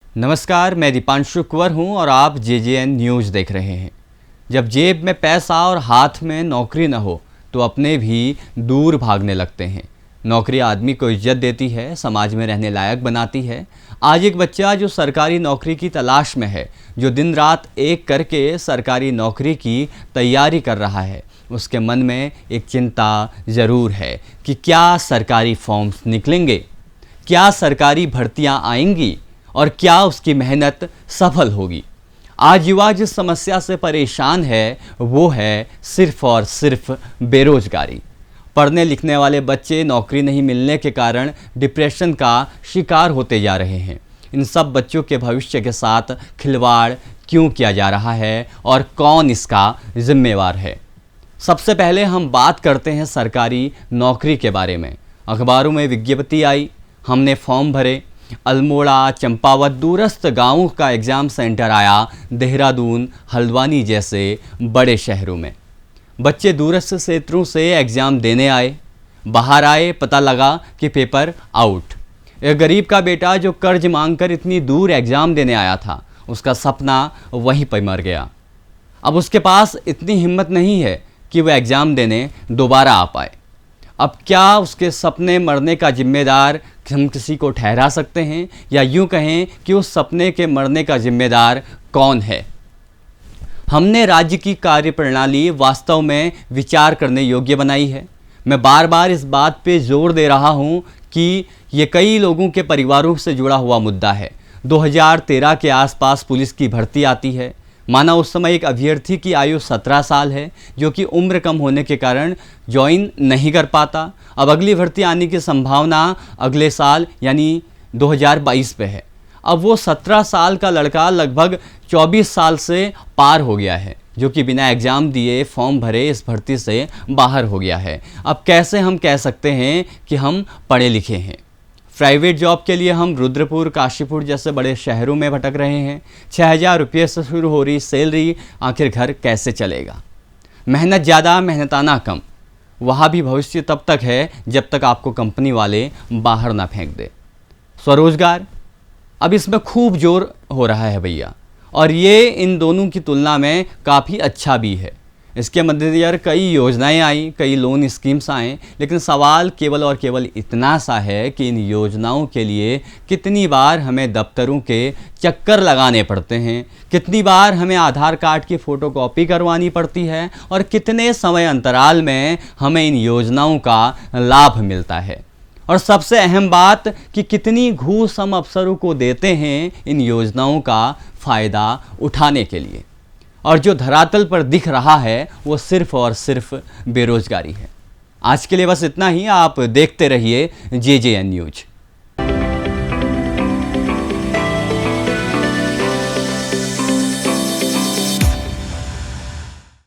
नमस्कार, मैं दीपांशु कुंवर हूं और आप जेजेएन न्यूज़ देख रहे हैं। जब जेब में पैसा और हाथ में नौकरी न हो तो अपने भी दूर भागने लगते हैं। नौकरी आदमी को इज्जत देती है, समाज में रहने लायक बनाती है। आज एक बच्चा जो सरकारी नौकरी की तलाश में है, जो दिन रात एक करके सरकारी नौकरी की तैयारी कर रहा है, उसके मन में एक चिंता ज़रूर है कि क्या सरकारी फॉर्म्स निकलेंगे, क्या सरकारी भर्तियां आएंगी और क्या उसकी मेहनत सफल होगी। आज युवा जिस समस्या से परेशान है वो है सिर्फ और सिर्फ बेरोजगारी। पढ़ने लिखने वाले बच्चे नौकरी नहीं मिलने के कारण डिप्रेशन का शिकार होते जा रहे हैं। इन सब बच्चों के भविष्य के साथ खिलवाड़ क्यों किया जा रहा है और कौन इसका जिम्मेवार है। सबसे पहले हम बात करते हैं सरकारी नौकरी के बारे में। अखबारों में विज्ञप्ति आई, हमने फॉर्म भरे। अल्मोड़ा, चंपावत, दूरस्थ गांवों का एग्ज़ाम सेंटर आया देहरादून, हल्द्वानी जैसे बड़े शहरों में। बच्चे दूरस्थ क्षेत्रों से एग्ज़ाम देने आए। बाहर आए, पता लगा कि पेपर आउट। एक गरीब का बेटा जो कर्ज मांगकर इतनी दूर एग्ज़ाम देने आया था, उसका सपना वहीं पर मर गया। अब उसके पास इतनी हिम्मत नहीं है कि वह एग्ज़ाम देने दोबारा आ पाए। अब क्या उसके सपने मरने का जिम्मेदार हम किसी को ठहरा सकते हैं, या यूँ कहें कि उस सपने के मरने का जिम्मेदार कौन है? हमने राज्य की कार्यप्रणाली वास्तव में विचार करने योग्य बनाई है। मैं बार बार इस बात पे जोर दे रहा हूँ कि ये कई लोगों के परिवारों से जुड़ा हुआ मुद्दा है। 2013 के आसपास पुलिस की भर्ती आती है। माना उस समय एक अभ्यर्थी की आयु 17 साल है, जो कि उम्र कम होने के कारण ज्वाइन नहीं कर पाता। अब अगली भर्ती आने की संभावना अगले साल यानी 2022 पे है। अब वो 17 साल का लड़का लगभग 24 साल से पार हो गया है, जो कि बिना एग्ज़ाम दिए फॉर्म भरे इस भर्ती से बाहर हो गया है। अब कैसे हम कह सकते हैं कि हम पढ़े लिखे हैं? प्राइवेट जॉब के लिए हम रुद्रपुर, काशीपुर जैसे बड़े शहरों में भटक रहे हैं। 6,000 रुपये से शुरू हो रही सैलरी, आखिर घर कैसे चलेगा? मेहनत ज़्यादा, मेहनताना कम। वहाँ भी भविष्य तब तक है जब तक आपको कंपनी वाले बाहर ना फेंक दे। स्वरोजगार, अब इसमें खूब जोर हो रहा है भैया, और ये इन दोनों की तुलना में काफ़ी अच्छा भी है। इसके मद्देनज़र कई योजनाएं आई, कई लोन स्कीम्स आए, लेकिन सवाल केवल और केवल इतना सा है कि इन योजनाओं के लिए कितनी बार हमें दफ्तरों के चक्कर लगाने पड़ते हैं, कितनी बार हमें आधार कार्ड की फ़ोटोकॉपी करवानी पड़ती है, और कितने समय अंतराल में हमें इन योजनाओं का लाभ मिलता है। और सबसे अहम बात कि कितनी घूस हम अफसरों को देते हैं इन योजनाओं का फ़ायदा उठाने के लिए। और जो धरातल पर दिख रहा है वो सिर्फ और सिर्फ बेरोजगारी है। आज के लिए बस इतना ही। आप देखते रहिए जेजेएन न्यूज़।